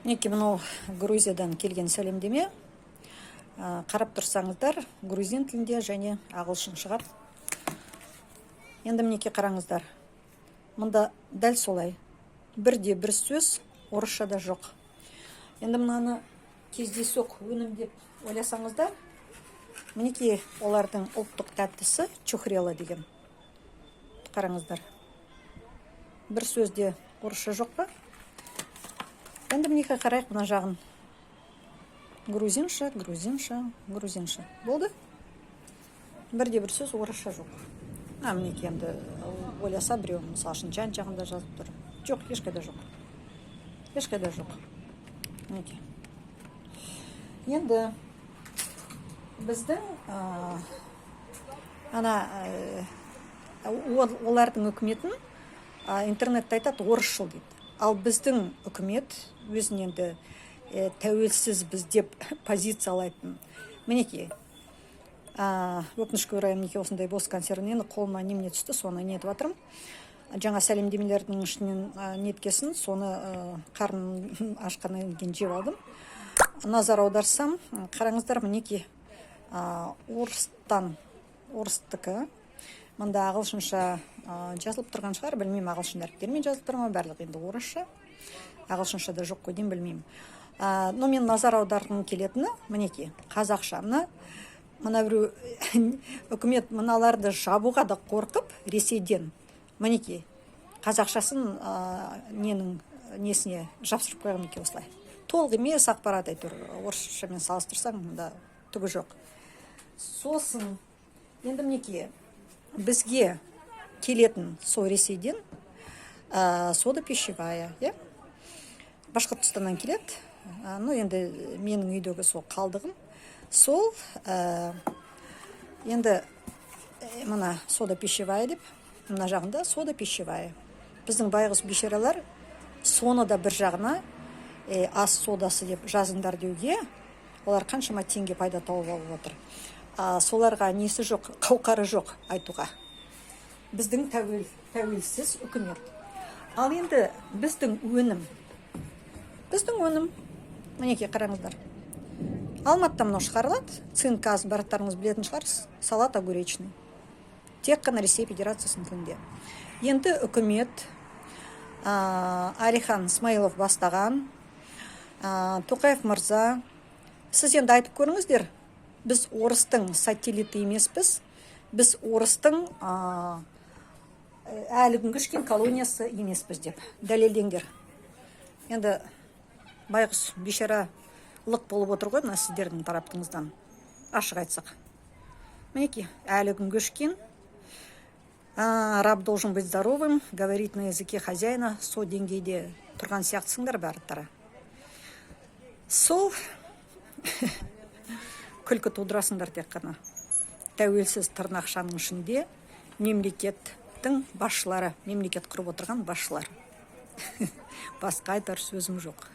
Мінекей мынау Грузиядан келген сәлемдеме. Қарап тұрсаңыздар, грузин тілінде және ағылшын шығар. Енді мінекей қараңыздар. Мұнда дәл солай. Бірде бір сөз орысшада жоқ. Енді мынаны кездейсоқ өнім деп ойласаңыздар, мінекей олардың ұлттық тәттісі чухрела деген. Қараңыздар. Бір сөзде орысша жоқ па? Енді мінекей қарайық мына жағын. Грузинша. Болды? Бірде бір сөз орысша жоқ. Мінекей енді ойласа біреу, мысалы үшін жан жағында жазып тұр. Жоқ, ешқайда жоқ. Мінекей. Енді біздің олардың үкіметін интернетте айтады орысшыл дейді. Ал біздің үкімет өзін енді тәуелсіз біз деп позициялайтын. Мінекей. Өкінішке орай мінекей осындай бос консервін қолыма немене түсті, соны нетіп жатырмын. Жаңа сәлемдемелердің ішінен неткесін, соны қарным ашқаннан кейін жеп алдым. Назар аударсам, қараңыздар, мінекей орыстікі. Мұнда ағылшынша жазылып тұрған шығар, білмеймін, ағылшын әріптермен жазылып тұрған, барлық енді орысша. Ағылшынша да жоқ қойден білмеймін. Но мен назар аударғым келетіні, мінекей, қазақша. Мына біреу үкімет мыналарды жабуға да қорқып, Ресейден, мінекей, қазақшасын несіне жапсырып қойған екен осылай. Толық емес ақпарат әйтеуір, орысшамен салыстырсаң, мұнда түгі жоқ. Сосын, енді мінекей, бізге келетін сол Ресейден сода пищевая, Башқұртстаннан келеді. Енді менің үйдегі сол қалдығым. Сол, енді мына сода пищевая деп, мына жағында сода пищевая. Біздің байғыз бешералар соны да бір жағына ас содасы деп жазыңдар деуге, олар қаншама теңге пайда тауып алып отыр. Соларға несі жоқ, қауқары жоқ айтуға. Біздің тәуелсіз үкімет. Ал енді біздің өнім, мінекей қараңыздар. Алматыда мынау шығарылады, цинказ бараттарыңыз білетін шығар, салат огуречный. Тек қана Ресей Федерациясының тілінде. Енді үкімет Алихан Смайылов бастаған, Тоқаев мырза, сіз енді айтып көріңіздер, біз орыстың сателлиті емеспіз, біз орыстың әлі күнге шыққан колониясы емеспіз деп дәлелдеңдер. Енді байғұс бейшара лық болып отыр ғой, мына сіздердің тараптыңыздан ашық айтсақ. Мінекей, әлі күнге шыққан раб должен быть здоровым, говорит на языке хозяина, со деңгейде тұрған сияқтысыңдар бәріттары. Сол күлкі тудырасыңдар тек қана. Тәуелсіз тырнақшаның ішінде мемлекеттің басшылары, мемлекет құрып отырған басшылар. Басқа айтар сөзім жоқ.